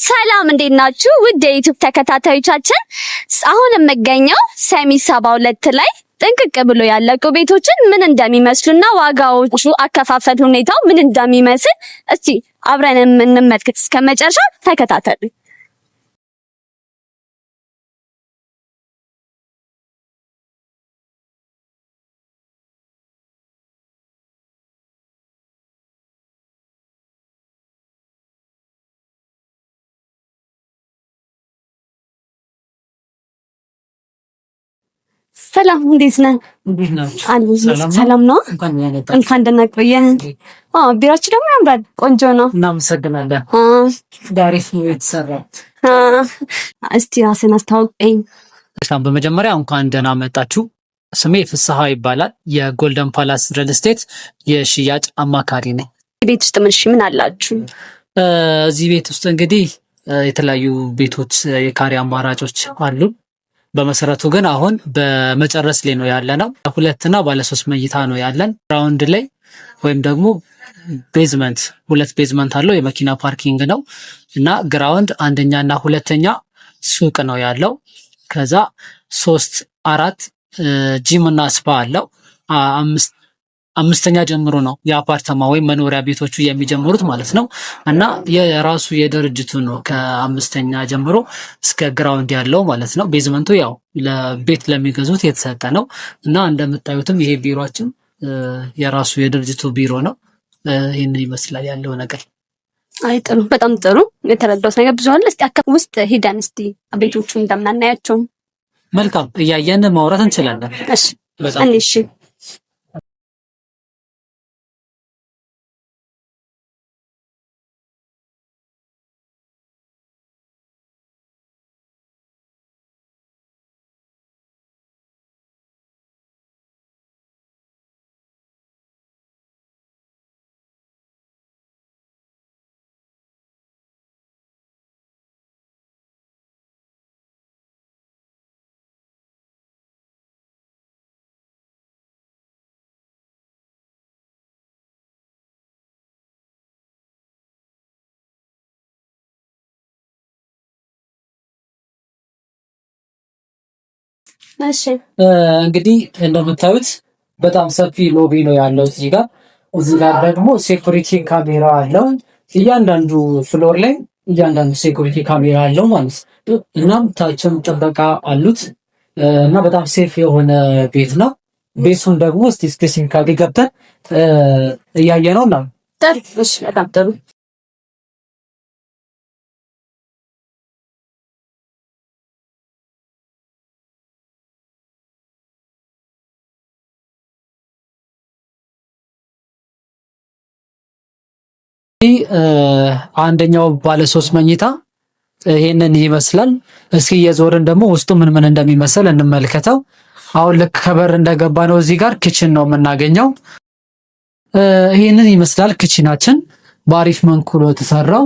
ሰላም እንዴት ናችሁ? ውድ የዩቲዩብ ተከታታዮቻችን አሁን የምገኘው ሰሚት 72 ላይ ጥንቅቅ ብሎ ያለቁ ቤቶችን ምን እንደሚመስሉና ዋጋዎቹ አከፋፈል ሁኔታው ምን እንደሚመስል እስቲ አብረን እንመልከት። እስከመጨረሻው ተከታተሉ። ሰላም እንዴት ነህ? ሰላም ነው። እንኳን ደህና ቆየህ። ቢራችሁ ደግሞ ያምራል፣ ቆንጆ ነው። እናመሰግናለን። ዳሪፍ ነው የተሰራው። እስቲ ራስን አስተዋውቀኝ። በመጀመሪያ እንኳን ደህና መጣችሁ። ስሜ ፍስሐ ይባላል። የጎልደን ፓላስ ሪል ስቴት የሽያጭ አማካሪ ነኝ። ቤት ውስጥ ምን አላችሁ? እዚህ ቤት ውስጥ እንግዲህ የተለያዩ ቤቶች የካሬ አማራጮች አሉ። በመሰረቱ ግን አሁን በመጨረስ ላይ ነው ያለነው። ሁለትና ባለ 3 መኝታ ነው ያለን። ግራውንድ ላይ ወይም ደግሞ ቤዝመንት፣ 2 ቤዝመንት አለው፣ የመኪና ፓርኪንግ ነው እና ግራውንድ አንደኛና ሁለተኛ ሱቅ ነው ያለው። ከዛ 3 4 ጂም እና ስፓ አለው። አምስተኛ ጀምሮ ነው የአፓርተማ ወይም መኖሪያ ቤቶቹ የሚጀምሩት ማለት ነው እና የራሱ የድርጅቱ ነው ከ5ኛ ጀምሮ እስከ ግራውንድ ያለው ማለት ነው። ቤዝመንቱ ያው ለቤት ለሚገዙት የተሰጠ ነው እና እንደምታዩትም ይሄ ቢሮአችን የራሱ የድርጅቱ ቢሮ ነው። ይህንን ይመስላል ያለው ነገር። አይ ጥሩ፣ በጣም ጥሩ። የተረዳሁት ነገር ብዙ አለ። እስቲ ውስጥ ሄደን እስቲ ቤቶቹ እንደምናናያቸው። መልካም፣ እያየን ማውራት እንችላለን። እሺ፣ በጣም እሺ። እንግዲህ እንደምታዩት በጣም ሰፊ ሎቢ ነው ያለው። እዚህ ጋር ደግሞ ሴኩሪቲ ካሜራ አለው። እያንዳንዱ ፍሎር ላይ እያንዳንዱ ሴኩሪቲ ካሜራ አለው ማለት ነው። እናም ታችም ጥበቃ አሉት እና በጣም ሴፍ የሆነ ቤት ነው። ቤቱን ደግሞ እስቲ ስፔሲፊካሊ ገብተን እያየ ነው እና በጣም ጥሩ። አንደኛው ባለ 3 መኝታ ይሄንን ይመስላል። እስኪ የዞርን ደግሞ ውስጡ ምን እንደሚመስል እንመልከተው። አሁን ልክ ከበር እንደገባ ነው እዚህ ጋር ኪችን ነው የምናገኘው። ይሄንን ይመስላል ኪችናችን በአሪፍ መልኩ ነው የተሰራው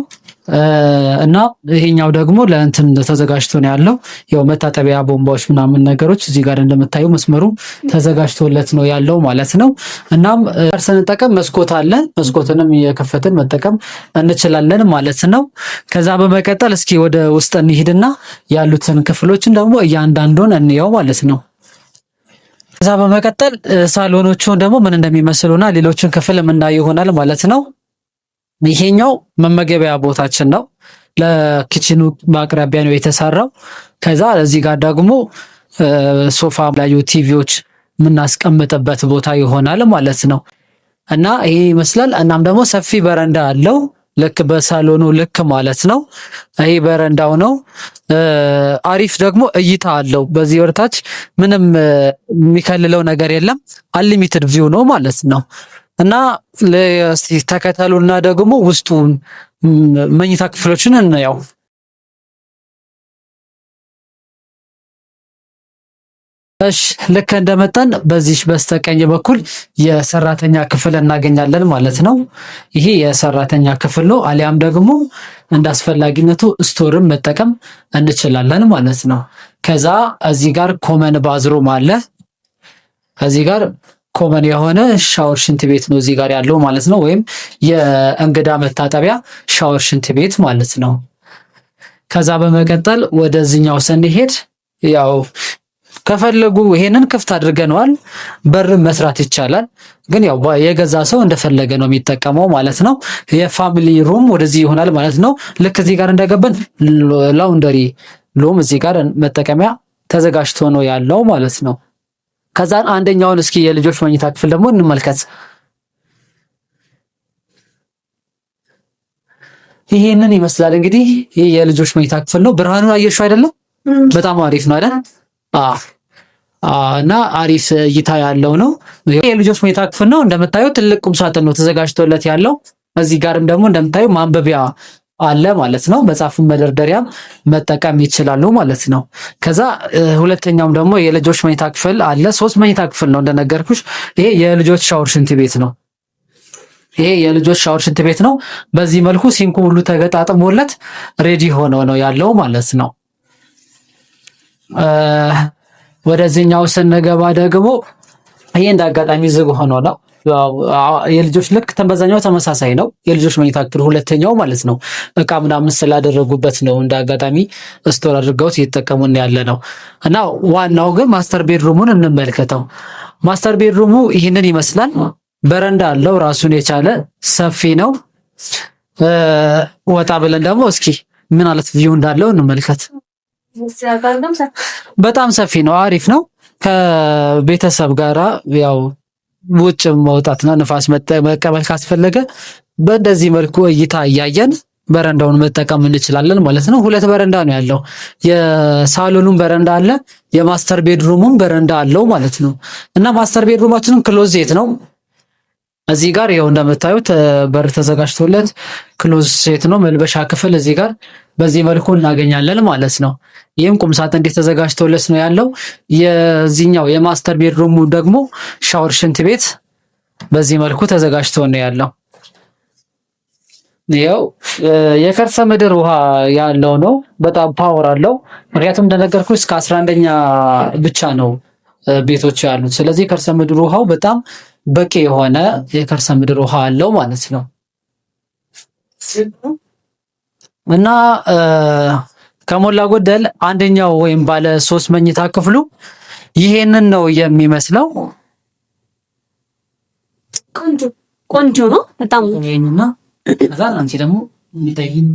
እና ይሄኛው ደግሞ ለእንትን ተዘጋጅቶ ነው ያለው። ያው መታጠቢያ ቦምባዎች ምናምን ነገሮች እዚህ ጋር እንደምታዩ መስመሩ ተዘጋጅቶለት ነው ያለው ማለት ነው። እናም ስንጠቀም መስኮት አለ። መስኮትንም የከፈትን መጠቀም እንችላለን ማለት ነው። ከዛ በመቀጠል እስኪ ወደ ውስጥ እንሂድና ያሉትን ክፍሎችን ደግሞ እያንዳንዱን እንየው ማለት ነው። ከዛ በመቀጠል ሳሎኖቹን ደግሞ ምን እንደሚመስሉና ሌሎችን ክፍል የምናየው ይሆናል ማለት ነው። ይሄኛው መመገቢያ ቦታችን ነው። ለኪችኑ በአቅራቢያ ነው የተሰራው። ከዛ እዚህ ጋር ደግሞ ሶፋ ላይ ቲቪዎች የምናስቀምጥበት ቦታ ይሆናል ማለት ነው እና ይሄ ይመስላል። እናም ደግሞ ሰፊ በረንዳ አለው ልክ በሳሎኑ ልክ ማለት ነው። ይሄ በረንዳው ነው። አሪፍ ደግሞ እይታ አለው። በዚህ ወርታች ምንም የሚከልለው ነገር የለም። አንሊሚትድ ቪው ነው ማለት ነው እና ለስቲ ተከተሉና ደግሞ ውስጡ መኝታ ክፍሎችን እንየው። እሺ ልክ እንደመጣን በዚህ በስተቀኝ በኩል የሰራተኛ ክፍል እናገኛለን ማለት ነው። ይሄ የሰራተኛ ክፍል ነው። አሊያም ደግሞ እንዳስፈላጊነቱ ስቶርም መጠቀም እንችላለን ማለት ነው። ከዛ እዚህ ጋር ኮመን ባዝሩም አለ። እዚህ ጋር ኮመን የሆነ ሻወር ሽንት ቤት ነው እዚህ ጋር ያለው ማለት ነው። ወይም የእንግዳ መታጠቢያ ሻወር ሽንት ቤት ማለት ነው። ከዛ በመቀጠል ወደዚህኛው ስንሄድ ያው ከፈለጉ ይሄንን ክፍት አድርገነዋል። በር መስራት ይቻላል፣ ግን ያው የገዛ ሰው እንደፈለገ ነው የሚጠቀመው ማለት ነው። የፋሚሊ ሩም ወደዚህ ይሆናል ማለት ነው። ልክ እዚህ ጋር እንደገባን ላውንደሪ ሩም እዚህ ጋር መጠቀሚያ ተዘጋጅቶ ነው ያለው ማለት ነው። ከዛ አንደኛውን እስኪ የልጆች መኝታ ክፍል ደግሞ እንመልከት። ይሄንን ይመስላል እንግዲህ ይሄ የልጆች መኝታ ክፍል ነው። ብርሃኑን አየሽው አይደለም? በጣም አሪፍ ነው አይደል? እና አሪፍ እይታ ያለው ነው። የልጆች መኝታ ክፍል ነው። እንደምታዩት ትልቅ ቁም ሳጥን ነው ተዘጋጅቶለት ያለው። እዚህ ጋርም ደግሞ እንደምታዩ ማንበቢያ አለ ማለት ነው። መጽሐፍን መደርደሪያም መጠቀም ይችላሉ ማለት ነው። ከዛ ሁለተኛውም ደግሞ የልጆች መኝታ ክፍል አለ። 3 መኝታ ክፍል ነው እንደነገርኩሽ። ይሄ የልጆች ሻወር ሽንት ቤት ነው። ይሄ የልጆች ሻወር ሽንት ቤት ነው። በዚህ መልኩ ሲንኩ ሁሉ ተገጣጥሞለት ሬዲ ሆኖ ነው ያለው ማለት ነው። ወደዚህኛው ስንገባ ደግሞ ይሄ እንዳጋጣሚ ዝግ ሆኖ ነው የልጆች ልክ በዛኛው ተመሳሳይ ነው። የልጆች መኝታ ክፍል ሁለተኛው ማለት ነው። እቃ ምናምን ስላደረጉበት ነው እንዳጋጣሚ ስቶር አድርገውት እየተጠቀሙን ያለ ነው። እና ዋናው ግን ማስተር ቤድሩሙን እንመልከተው። ማስተር ቤድሩሙ ይህንን ይመስላል። በረንዳ አለው ራሱን የቻለ ሰፊ ነው። ወጣ ብለን ደግሞ እስኪ ምን አይነት ቪው እንዳለው እንመልከት። በጣም ሰፊ ነው፣ አሪፍ ነው። ከቤተሰብ ጋራ ያው ውጭ መውጣትና ንፋስ መቀበል ካስፈለገ በእንደዚህ መልኩ እይታ እያየን በረንዳውን መጠቀም እንችላለን ማለት ነው። 2 በረንዳ ነው ያለው። የሳሎኑን በረንዳ አለ፣ የማስተር ቤድሩሙን በረንዳ አለው ማለት ነው። እና ማስተር ቤድሩማችንን ክሎዜት ነው። እዚህ ጋር ይኸው እንደምታዩት በር ተዘጋጅቶለት ክሎዜት ነው። መልበሻ ክፍል እዚህ ጋር በዚህ መልኩ እናገኛለን ማለት ነው። ይህም ቁም ሳጥን እንዴት ተዘጋጅቶለት ነው ያለው። የዚህኛው የማስተር ቤድሩሙ ደግሞ ሻወር ሽንት ቤት በዚህ መልኩ ተዘጋጅቶ ነው ያለው። ይኸው የከርሰ ምድር ውሃ ያለው ነው። በጣም ፓወር አለው። ምክንያቱም እንደነገርኩ እስከ 11ኛ ብቻ ነው ቤቶች ያሉት። ስለዚህ የከርሰ ምድር ውሃው በጣም በቂ የሆነ የከርሰ ምድር ውሃ አለው ማለት ነው። እና ከሞላ ጎደል አንደኛው ወይም ባለ 3 መኝታ ክፍሉ ይሄንን ነው የሚመስለው። ቆንጆ ነው በጣም ይሄንና ከዛ አንቺ ደግሞ የሚታይኝ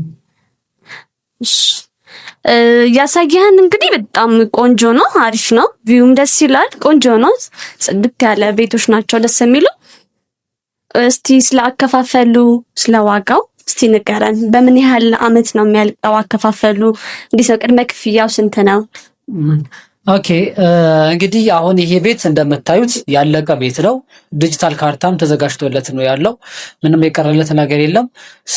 ያሳየህን እንግዲህ በጣም ቆንጆ ነው፣ አሪፍ ነው። ቪውም ደስ ይላል፣ ቆንጆ ነው። ጽድት ያለ ቤቶች ናቸው ደስ የሚሉ። እስቲ ስለ አከፋፈሉ ስለ ዋጋው እስቲ ንገረን። በምን ያህል አመት ነው የሚያልቀው አከፋፈሉ? እንዴት ነው? ቅድመ ክፍያው ስንት ነው? ኦኬ እንግዲህ አሁን ይሄ ቤት እንደምታዩት ያለቀ ቤት ነው። ዲጂታል ካርታም ተዘጋጅቶለት ነው ያለው። ምንም የቀረለት ነገር የለም።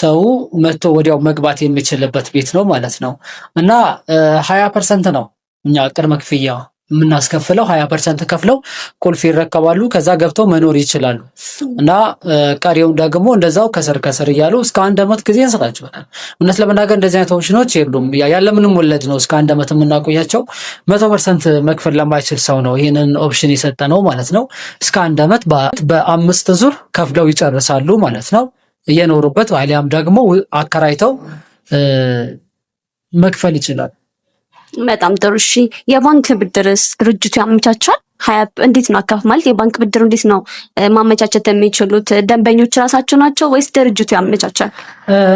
ሰው መጥቶ ወዲያው መግባት የሚችልበት ቤት ነው ማለት ነው። እና 20% ነው እኛ ቅድመ ክፍያ የምናስከፍለው። 20% ከፍለው ቁልፍ ይረከባሉ። ከዛ ገብተው መኖር ይችላሉ። እና ቀሪውን ደግሞ እንደዛው ከስር ከስር እያሉ እስከ 1 ዓመት ጊዜ እንሰጣቸዋለን። እውነት ለመናገር እንደዚህ አይነት ኦፕሽኖች የሉም። ያለምንም ወለድ ነው እስከ 1 ዓመት የምናቆያቸው። 100% መክፈል ለማይችል ሰው ነው ይህንን ኦፕሽን የሰጠ ነው ማለት ነው። እስከ 1 ዓመት በ5 ዙር ከፍለው ይጨርሳሉ ማለት ነው። እየኖሩበት አሊያም ደግሞ አከራይተው መክፈል ይችላል። በጣም ጥሩ። እሺ የባንክ ብድርስ ድርጅቱ ያመቻቻል? እንዴት ነው አካፍ ማለት የባንክ ብድር እንዴት ነው ማመቻቸት የሚችሉት? ደንበኞች ራሳቸው ናቸው ወይስ ድርጅቱ ያመቻቻል?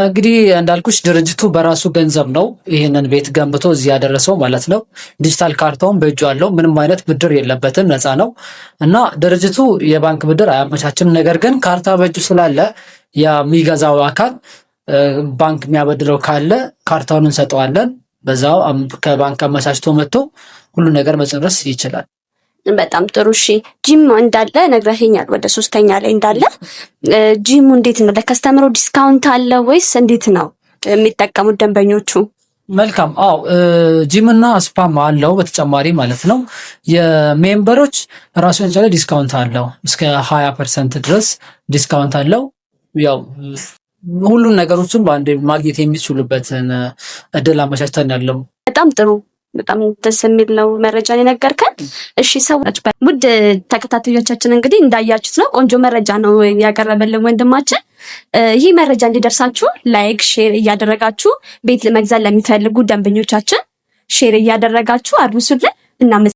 እንግዲህ እንዳልኩሽ ድርጅቱ በራሱ ገንዘብ ነው ይህንን ቤት ገንብቶ እዚህ ያደረሰው ማለት ነው። ዲጂታል ካርታውን በእጁ አለው። ምንም አይነት ብድር የለበትም፣ ነፃ ነው። እና ድርጅቱ የባንክ ብድር አያመቻችም። ነገር ግን ካርታ በእጁ ስላለ የሚገዛው አካል ባንክ የሚያበድረው ካለ ካርታውን እንሰጠዋለን። በዛው ከባንክ አመቻችቶ መጥቶ ሁሉ ነገር መጨረስ ይችላል። በጣም ጥሩ። እሺ ጂም እንዳለ ነግረኸኛል፣ ወደ 3ኛ ላይ እንዳለ። ጂሙ እንዴት ነው? ለከስተመሩ ዲስካውንት አለ ወይስ እንዴት ነው የሚጠቀሙት ደንበኞቹ? መልካም። አዎ ጂምና ስፓም አለው በተጨማሪ ማለት ነው። የሜምበሮች ራሱን የቻለ ዲስካውንት አለው። እስከ 20% ድረስ ዲስካውንት አለው። ያው ሁሉን ነገሮችን በአንድ ማግኘት የሚችሉበትን እድል አመቻችተን ያለው። በጣም ጥሩ፣ በጣም ደስ የሚል ነው መረጃን የነገርከን። እሺ ሰዎች፣ ውድ ተከታታዮቻችን እንግዲህ እንዳያችሁት ነው ቆንጆ መረጃ ነው ያቀረበልን ወንድማችን። ይህ መረጃ እንዲደርሳችሁ ላይክ፣ ሼር እያደረጋችሁ ቤት ለመግዛት ለሚፈልጉ ደንበኞቻችን ሼር እያደረጋችሁ አድርሱልን።